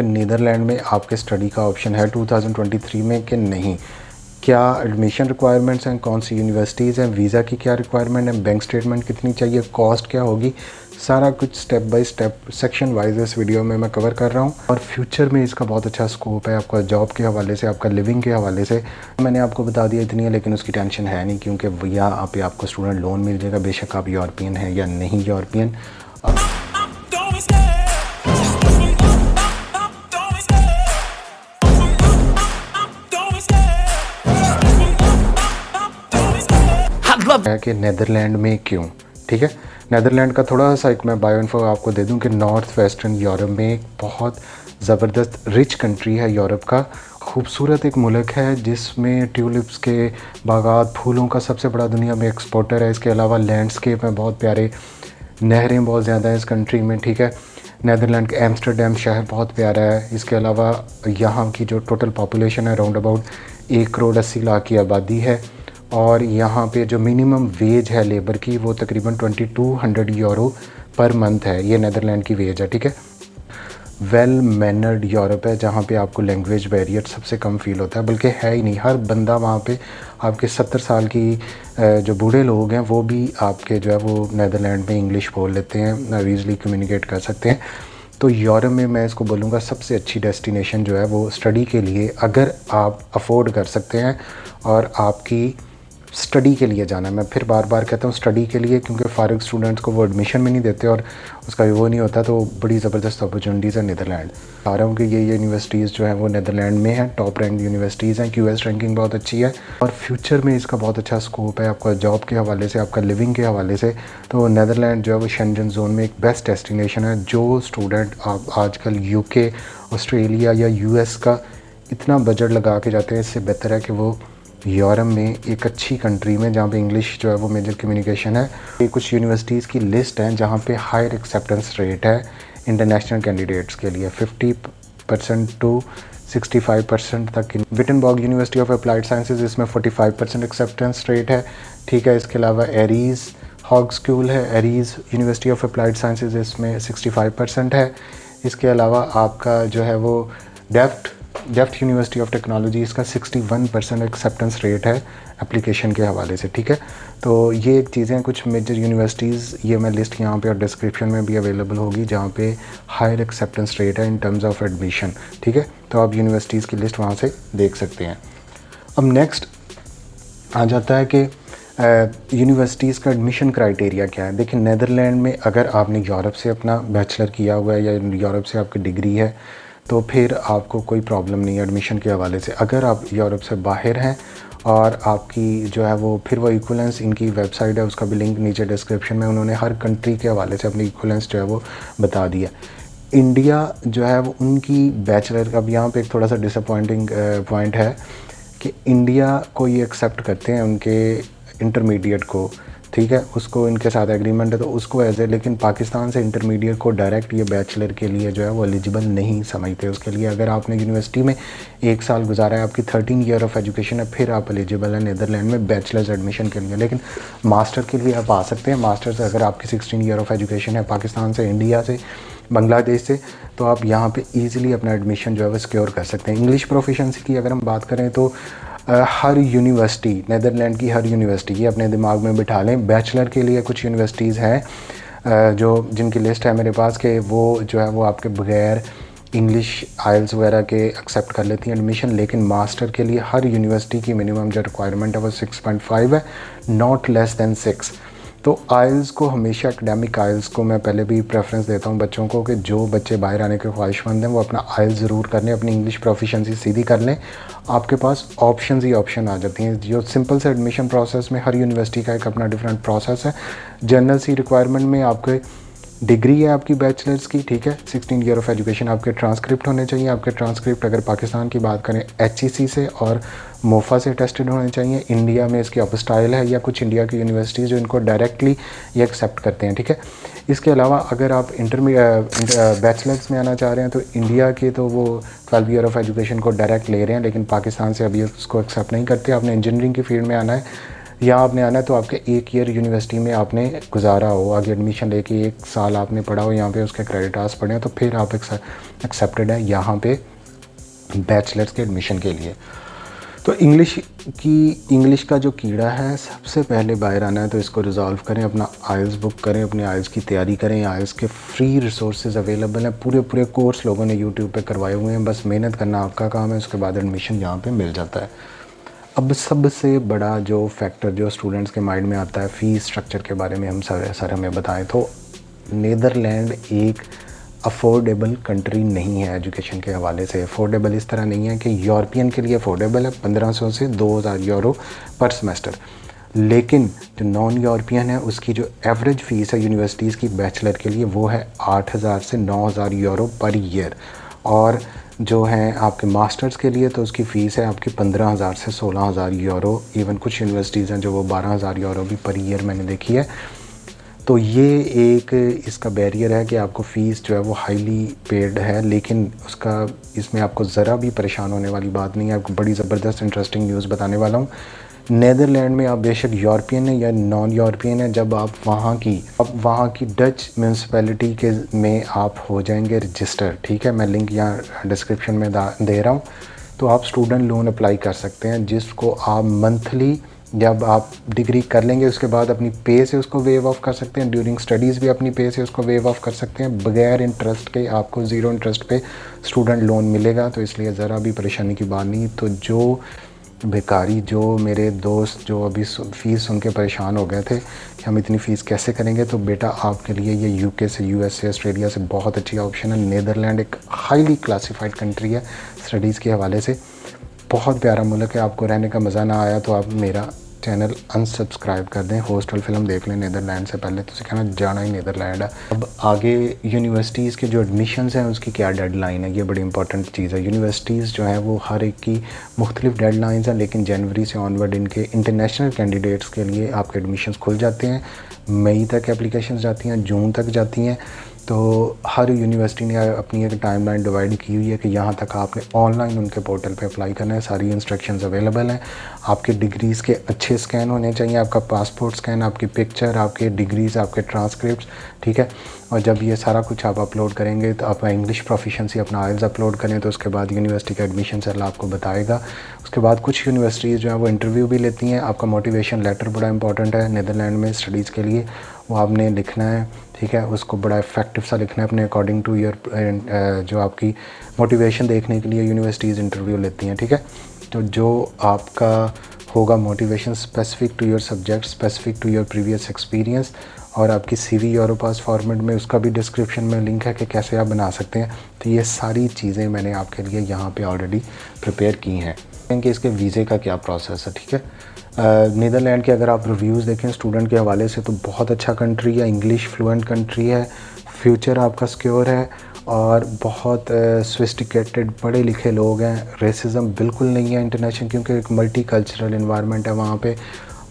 Netherlands में आपके study का ऑप्शन है 2023 में कि नहीं, क्या एडमिशन रिक्वायरमेंट्स हैं, कौन सी यूनिवर्सिटीज़ हैं, वीज़ा की क्या रिक्वायरमेंट है, बैंक स्टेटमेंट कितनी चाहिए, कॉस्ट क्या होगी, सारा कुछ step by step section wise इस वीडियो में मैं कवर कर रहा हूँ। और फ्यूचर में इसका बहुत अच्छा स्कोप है, आपका जॉब के हवाले से, आपका लिविंग के हवाले से। मैंने आपको बता दिया इतनी है, लेकिन उसकी टेंशन है नहीं, क्योंकि यहाँ पे आपको स्टूडेंट लोन मिल जाएगा, बेशक आप यूरोपियन हैं या नहीं यूरोपियन। है कि नीदरलैंड में क्यों, ठीक है। नीदरलैंड का थोड़ा सा एक मैं बायो इन्फो आपको दे दूं कि नॉर्थ वेस्टर्न यूरोप में एक बहुत ज़बरदस्त रिच कंट्री है यूरोप का, खूबसूरत एक मुल्क है जिसमें ट्यूलिप्स के बागात, फूलों का सबसे बड़ा दुनिया में एक्सपोर्टर है। इसके अलावा लैंडस्केप में बहुत प्यारे, नहरें बहुत ज़्यादा हैं इस कंट्री में, ठीक है। नीदरलैंड का एम्स्टर्डम शहर बहुत प्यारा है। इसके अलावा यहाँ की जो टोटल पॉपुलेशन है अराउंड अबाउट 1,80,00,000 की आबादी है। और यहाँ पे जो मिनिमम वेज है लेबर की वो तकरीबन 2200 यूरो पर मंथ है। ये नीदरलैंड की वेज है, ठीक है। वेल मैनर्ड यूरोप है जहाँ पे आपको लैंग्वेज बैरियर सबसे कम फील होता है, बल्कि है ही नहीं। हर बंदा वहाँ पे आपके 70 साल की जो बूढ़े लोग हैं वो भी आपके जो है वो नीदरलैंड में इंग्लिश बोल लेते हैं, ईज़िली कम्युनिकेट कर सकते हैं। तो यूरोप में मैं इसको बोलूँगा सबसे अच्छी डेस्टिनेशन जो है वो स्टडी के लिए, अगर आप अफोर्ड कर सकते हैं और आपकी स्टडी के लिए जाना है। मैं फिर बार बार कहता हूँ स्टडी के लिए, क्योंकि फारिग स्टूडेंट्स को वो एडमिशन में नहीं देते और उसका वो नहीं होता, तो बड़ी ज़बरदस्त अपॉर्चुनिटीज़ है नीदरलैंड। आ रहा हूँ कि ये यूनिवर्सिटीज़ जो है वो नीदरलैंड में हैं, टॉप रैंक यूनिवर्सिटीज़ हैं, QS रैंकिंग बहुत अच्छी है और फ्यूचर में इसका बहुत अच्छा स्कोप है, आपका जॉब के हवाले से, आपका लिविंग के हवाले से। तो नीदरलैंड जो है वो शेंजन जोन में एक बेस्ट डेस्टिनेशन है। जो स्टूडेंट आप आजकल UK, ऑस्ट्रेलिया या US का इतना बजट लगा के जाते हैं, इससे बेहतर है कि वो यूरोप में एक अच्छी कंट्री में जहाँ पे इंग्लिश जो है वो मेजर कम्युनिकेशन है। ये कुछ यूनिवर्सिटीज़ की लिस्ट हैं जहाँ पे हायर एक्सेप्टेंस रेट है इंटरनेशनल कैंडिडेट्स के लिए, 50% टू 65% तक। Wittenberg university of applied sciences, इसमें 45% एक्सेप्टेंस रेट है, ठीक है। इसके अलावा एरीज़ हॉग स्कूल है, Aries university of applied sciences, इसमें 65% है। इसके अलावा आपका जो है वो डेफ्ट यूनिवर्सिटी ऑफ टेक्नोलॉजी, इसका 61% एक्सेप्टेंस रेट है एप्लीकेशन के हवाले से, ठीक है। तो ये एक चीज़ें, कुछ मेजर यूनिवर्सिटीज़, ये मैं लिस्ट यहाँ पे और डिस्क्रिप्शन में भी अवेलेबल होगी, जहाँ पे हायर एक्सेप्टेंस रेट है इन टर्म्स ऑफ एडमिशन, ठीक है। तो आप यूनिवर्सिटीज़ की लिस्ट वहाँ से देख सकते हैं। अब नेक्स्ट आ जाता है कि यूनिवर्सिटीज़ का एडमिशन क्राइटेरिया क्या है। देखिए नीदरलैंड में अगर आपने यूरोप से अपना बैचलर किया हुआ है या यूरोप से आपकी डिग्री है तो फिर आपको कोई प्रॉब्लम नहीं है एडमिशन के हवाले से। अगर आप यूरोप से बाहर हैं और आपकी जो है वो, फिर वो इक्वलेंस, इनकी वेबसाइट है, उसका भी लिंक नीचे डिस्क्रिप्शन में, उन्होंने हर कंट्री के हवाले से अपनी इक्वलेंस जो है वो बता दिया। इंडिया जो है वो उनकी बैचलर का, अब यहाँ पे एक थोड़ा सा डिसअपॉइंटिंग पॉइंट है कि इंडिया को ये एक्सेप्ट करते हैं उनके इंटरमीडिएट को, ठीक है, उसको इनके साथ एग्रीमेंट है तो उसको एज ए, लेकिन पाकिस्तान से इंटरमीडिएट को डायरेक्ट ये बैचलर के लिए जो है वो एलिजिबल नहीं समझते। उसके लिए अगर आपने यूनिवर्सिटी में 1 साल गुजारा है, आपकी 13 ईयर ऑफ एजुकेशन है, फिर आप एलिजिबल हैं नीदरलैंड में बैचलर्स एडमिशन के लिए। लेकिन मास्टर के लिए आप आ सकते हैं। मास्टर्स अगर आपकी 16 ईयर ऑफ एजुकेशन है पाकिस्तान से, इंडिया से, बांग्लादेश से, तो आप यहाँ पे ईज़िली अपना एडमिशन जो है वो सिक्योर कर सकते हैं। इंग्लिश प्रोफिशेंसी की अगर हम बात करें तो हर यूनिवर्सिटी, नीदरलैंड की हर यूनिवर्सिटी, ये अपने दिमाग में बिठा लें। बैचलर के लिए कुछ यूनिवर्सिटीज़ हैं जो जिनकी लिस्ट है मेरे पास, कि वो जो है वो आपके बगैर इंग्लिश आइल्स वगैरह के एक्सेप्ट कर लेती हैं एडमिशन। लेकिन मास्टर के लिए हर यूनिवर्सिटी की मिनिमम जो रिक्वायरमेंट है वो 6.5 है, नॉट लेस दैन 6। तो आइल्स को हमेशा, एकेडमिक आइल्स को मैं पहले भी प्रेफरेंस देता हूँ बच्चों को कि जो बच्चे बाहर आने के ख्वाहिशमंद हैं वो अपना आइल्स ज़रूर कर लें, अपनी इंग्लिश प्रोफिशेंसी सीधी कर लें। आपके पास ऑप्शंस ही ऑप्शन आ जाती हैं। जो सिंपल से एडमिशन प्रोसेस में, हर यूनिवर्सिटी का एक अपना डिफरेंट प्रोसेस है। जनरल सी रिक्वायरमेंट में आपके डिग्री है आपकी बैचलर्स की, ठीक है, 16 ईयर ऑफ एजुकेशन, आपके ट्रांसक्रिप्ट होने चाहिए। आपके ट्रांसक्रिप्ट अगर पाकिस्तान की बात करें HEC से और मोफा से टेस्टेड होने चाहिए। इंडिया में इसकी अपस्टाइल है या कुछ इंडिया की यूनिवर्सिटीज़ जो इनको डायरेक्टली ये एक्सेप्ट करते हैं, ठीक है। इसके अलावा अगर आप बैचलर्स में आना चाह रहे हैं तो इंडिया के तो वो 12 ईयर ऑफ एजुकेशन को डायरेक्ट ले रहे हैं, लेकिन पाकिस्तान से अभी उसको एक्सेप्ट नहीं करते। आपने इंजीनियरिंग की फील्ड में आना है या आपने आना है तो आपके 1 ईयर यूनिवर्सिटी में आपने गुजारा हो, आगे एडमिशन लेके 1 साल आपने पढ़ा हो यहाँ पे, उसके क्रेडिट आवर्स पढ़े हो, तो फिर आप एक्सेप्टेड है यहाँ पे बैचलर्स के एडमिशन के लिए। तो इंग्लिश का जो कीड़ा है सबसे पहले बाहर आना है, तो इसको रिजॉल्व करें, अपना आइल्स बुक करें, अपने आइल्स की तैयारी करें। आइल्स के फ्री रिसोर्सेज अवेलेबल हैं, पूरे कोर्स लोगों ने यूट्यूब पे करवाए हुए हैं, बस मेहनत करना आपका काम है, उसके बाद एडमिशन यहाँ पे मिल जाता है। अब सबसे बड़ा जो फैक्टर जो स्टूडेंट्स के माइंड में आता है, फ़ीस स्ट्रक्चर के बारे में हम सर हमें बताएं तो नीदरलैंड एक अफोर्डेबल कंट्री नहीं है एजुकेशन के हवाले से। अफोर्डेबल इस तरह नहीं है कि यूरोपियन के लिए अफोर्डेबल है 1500 से 2000 यूरो पर सेमेस्टर, लेकिन जो नॉन यूरोपियन है उसकी जो एवरेज फ़ीस है यूनिवर्सिटीज़ की बैचलर के लिए वो है 8000 से 9000 यूरो पर ईयर। और जो है आपके मास्टर्स के लिए तो उसकी फ़ीस है आपकी 15000 से 16000 यूरो। इवन कुछ यूनिवर्सिटीज़ हैं जो वो 12000 यूरो भी पर ईयर मैंने देखी है। तो ये एक इसका बैरियर है कि आपको फ़ीस जो है वो हाईली पेड है, लेकिन इसमें आपको ज़रा भी परेशान होने वाली बात नहीं है। आपको बड़ी ज़बरदस्त इंटरेस्टिंग न्यूज़ बताने वाला हूँ। नीदरलैंड में आप बेशक यूरोपियन है या नॉन यूरोपियन है, जब आप वहाँ की डच म्यूनसिपैलिटी के में आप हो जाएंगे रजिस्टर, ठीक है, मैं लिंक यहाँ डिस्क्रिप्शन में दे रहा हूँ, तो आप स्टूडेंट लोन अप्लाई कर सकते हैं, जिसको आप मंथली जब आप डिग्री कर लेंगे उसके बाद अपनी पे से उसको वेव ऑफ कर सकते हैं, ड्यूरिंग स्टडीज़ भी अपनी पे से उसको वेव ऑफ कर सकते हैं, बगैर इंटरेस्ट के आपको ज़ीरो इंटरेस्ट पे स्टूडेंट लोन मिलेगा। तो इसलिए ज़रा भी परेशानी की बात नहीं। तो जो बेकारी जो मेरे दोस्त जो अभी फ़ीस सुन के परेशान हो गए थे कि हम इतनी फ़ीस कैसे करेंगे, तो बेटा आपके लिए ये यूके से, यूएस से, ऑस्ट्रेलिया से बहुत अच्छी ऑप्शन है। नीदरलैंड एक हाईली क्लासिफाइड कंट्री है स्टडीज़ के हवाले से, बहुत प्यारा मुल्क है। आपको रहने का मज़ा ना आया तो आप मेरा चैनल अनसब्सक्राइब कर दें, हॉस्टल फिल्म देख लें नीदरलैंड से पहले, तो कहना जाना ही नीदरलैंड है। अब आगे यूनिवर्सिटीज़ के जो एडमिशन्स हैं उसकी क्या डेडलाइन है, ये बड़ी इंपॉर्टेंट चीज़ है। यूनिवर्सिटीज़ जो हैं वो हर एक की मुख्तलिफ डेडलाइंस हैं, लेकिन जनवरी से ऑनवर्ड इनके इंटरनेशनल कैंडिडेट्स के लिए आपके एडमिशन्स खुल जाते हैं। मई तक एप्लीकेशंस जाती हैं, जून तक जाती हैं। तो हर यूनिवर्सिटी ने अपनी एक टाइमलाइन डिवाइड की हुई है कि यहाँ तक आपने ऑनलाइन उनके पोर्टल पे अप्लाई करना है। सारी इंस्ट्रक्शंस अवेलेबल हैं। आपके डिग्रीज़ के अच्छे स्कैन होने चाहिए, आपका पासपोर्ट स्कैन, आपकी पिक्चर, आपके डिग्रीज़, आपके ट्रांसक्रिप्ट्स, ठीक है। और जब ये सारा कुछ आप अपलोड करेंगे तो आप इंग्लिश प्रोफिशेंसी अपना आइल्स अपलोड करें, तो उसके बाद यूनिवर्सिटी का एडमिशन सेल आपको बताएगा। उसके बाद कुछ यूनिवर्सिटीज़ जो है वो इंटरव्यू भी लेती हैं। आपका मोटिवेशन लेटर बड़ा इंपॉर्टेंट है नीदरलैंड में स्टडीज़ के लिए, वो आपने लिखना है, ठीक है। उसको बड़ा इफेक्टिव सा लिखना है अपने अकॉर्डिंग टू योर जो आपकी मोटिवेशन देखने के लिए यूनिवर्सिटीज़ इंटरव्यू लेती हैं, ठीक है। तो जो आपका होगा motivation specific to your subject, specific to your previous experience, और आपकी सीवी यूरोपास फॉर्मेट में उसका भी डिस्क्रिप्शन में लिंक है कि कैसे आप बना सकते हैं। तो ये सारी चीज़ें मैंने आपके लिए यहाँ पे ऑलरेडी प्रिपेयर की हैं। कि इसके वीज़े का क्या प्रोसेस है, ठीक है। नीदरलैंड के अगर आप रिव्यूज़ देखें स्टूडेंट के हवाले से तो बहुत अच्छा कंट्री है, इंग्लिश फ्लुएंट कंट्री है, फ्यूचर आपका सिक्योर है, और बहुत सोफिस्टिकेटेड पढ़े लिखे लोग हैं। रेसिज्म बिल्कुल नहीं है इंटरनेशनल, क्योंकि एक मल्टी कल्चरल इन्वायरमेंट है वहाँ पे,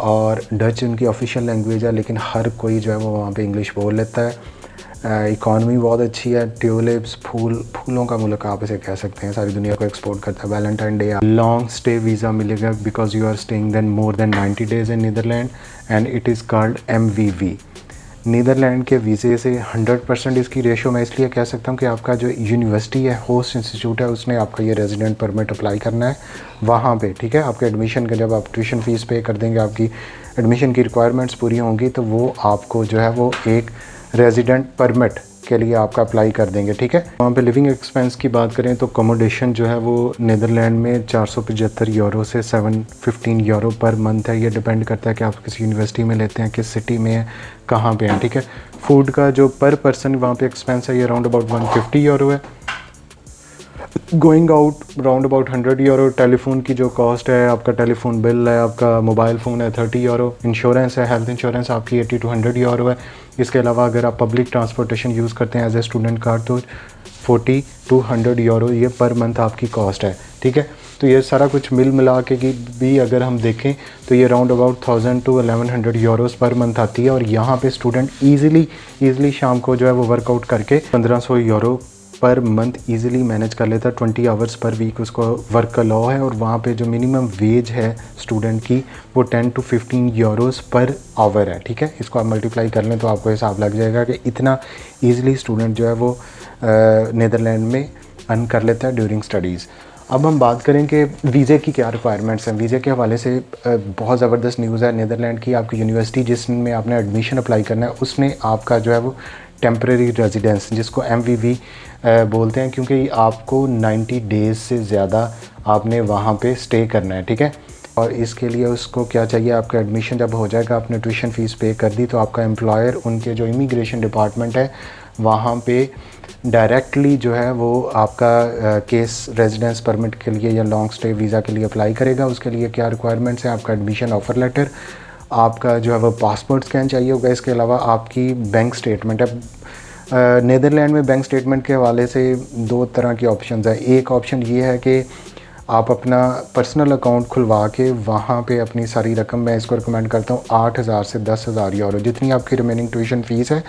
और डच उनकी ऑफिशियल लैंग्वेज है, लेकिन हर कोई जो है वो वहाँ पे इंग्लिश बोल लेता है। इकॉनमी बहुत अच्छी है, ट्यूलिप्स फूलों का मुल्क आप इसे कह सकते हैं, सारी दुनिया को एक्सपोर्ट करता है। Valentine day long stay visa मिलेगा because you are staying then more than 90 days in Netherlands, and it is called MVV। Netherlands के वीज़े से 100% इसकी रेशो मैं इसलिए कह सकता हूँ कि आपका जो यूनिवर्सिटी है, होस्ट इंस्टीट्यूट है, उसने आपका ये रेजिडेंट परमिट अप्लाई करना है वहाँ पे, ठीक है। आपके एडमिशन का जब आप ट्यूशन फ़ीस पे कर देंगे, आपकी एडमिशन की रिक्वायरमेंट्स पूरी होंगी, तो वो आपको जो है वो एक रेजिडेंट परमिट के लिए आपका अप्लाई कर देंगे, ठीक है। वहाँ पे लिविंग एक्सपेंस की बात करें तो अकोमोडेशन जो है वो नीदरलैंड में 475 यूरो से 715 यूरो पर मंथ है। ये डिपेंड करता है कि आप किस यूनिवर्सिटी में लेते हैं, किस सिटी में है, कहाँ पे हैं, ठीक है। फूड का जो पर पर्सन वहाँ पे एक्सपेंस है ये अराउंड अबाउट 150 यूरो है। Going out round about 100 euro. Telephone की जो कॉस्ट है, आपका टेलीफोन बिल है, आपका मोबाइल फ़ोन है 30 यूरो। इंश्योरेंस है, हेल्थ इंश्योरेंस आपकी 80 to 100 यूरो है। इसके अलावा अगर आप पब्लिक ट्रांसपोर्टेशन यूज़ करते हैं एज ए स्टूडेंट कार्ड तो 40 to 100 यूरो ये पर मंथ आपकी कॉस्ट है, ठीक है। तो ये सारा कुछ मिल मिला के भी अगर हम देखें तो ये round about 1000 to 1100 Euros per month आती है। और यहाँ पे स्टूडेंट ईज़िली शाम को जो है वो वर्कआउट करके 1500 euro per month easily manage कर लेता है। 20 आवर्स पर वीक उसको वर्क का लॉ है, और वहाँ पे जो मिनिमम वेज है स्टूडेंट की वो 10 to 15 यूरोस पर आवर है, ठीक है। इसको आप मल्टीप्लाई कर लें तो आपको हिसाब लग जाएगा कि इतना ईज़िली स्टूडेंट जो है वो नीदरलैंड में अर्न कर लेता है ड्यूरिंग स्टडीज़। अब हम बात करें कि वीज़े की क्या रिक्वायरमेंट्स हैं। वीज़े के हवाले से बहुत ज़बरदस्त न्यूज़ है। नीदरलैंड की आपकी यूनिवर्सिटी जिसमें आपने एडमिशन अप्लाई करना है उसने आपका जो है वो टेम्परेरी रेजिडेंस, जिसको MVV बोलते हैं, क्योंकि आपको 90 डेज़ से ज़्यादा आपने वहाँ पे स्टे करना है, ठीक है। और इसके लिए उसको क्या चाहिए, आपका एडमिशन जब हो जाएगा, आपने ट्यूशन फ़ीस पे कर दी, तो आपका एम्प्लॉयर उनके जो इमिग्रेशन डिपार्टमेंट है वहाँ पे डायरेक्टली जो है वो आपका केस रेजिडेंस परमिट के लिए या लॉन्ग स्टे वीज़ा के लिए अप्लाई करेगा। उसके लिए क्या रिक्वायरमेंट्स हैं, आपका एडमिशन ऑफ़र लेटर, आपका जो है वो पासपोर्ट स्कैन चाहिए होगा। इसके अलावा आपकी बैंक स्टेटमेंट है। नीदरलैंड में बैंक स्टेटमेंट के हवाले से 2 तरह की ऑप्शंस है। एक ऑप्शन ये है कि आप अपना पर्सनल अकाउंट खुलवा के वहाँ पे अपनी सारी रकम, मैं इसको रिकमेंड करता हूँ 8,000 से 10,000 यूरो, जितनी आपकी रिमेनिंग ट्यूशन फ़ीस है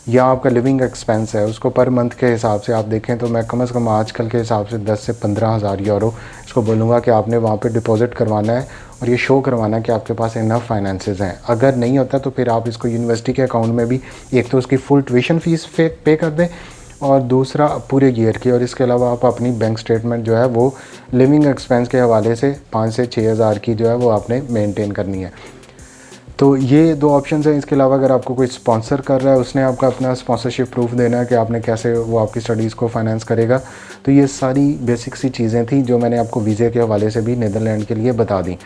या आपका लिविंग एक्सपेंस है, उसको पर मंथ के हिसाब से आप देखें तो मैं कम से कम आजकल के हिसाब से 10 से 15,000 यूरो इसको बोलूँगा कि आपने वहाँ पे डिपॉज़िट करवाना है, और ये शो करवाना है कि आपके पास इनफ फाइनेंसेस हैं। अगर नहीं होता तो फिर आप इसको यूनिवर्सिटी के अकाउंट में भी, एक तो उसकी फुल ट्यूशन फ़ीस पे कर दें, और दूसरा पूरे ईयर की, और इसके अलावा आप अपनी बैंक स्टेटमेंट जो है वो लिविंग एक्सपेंस के हवाले से 5 से 6,000 की जो है वो आपने मेंटेन करनी है। तो ये 2 ऑप्शंस हैं। इसके अलावा अगर आपको कोई स्पॉन्सर कर रहा है, उसने आपका अपना स्पॉन्सरशिप प्रूफ देना है कि आपने कैसे वो आपकी स्टडीज़ को फाइनेंस करेगा। तो ये सारी बेसिक सी चीज़ें थी जो मैंने आपको वीज़े के हवाले से भी नीदरलैंड के लिए बता दी।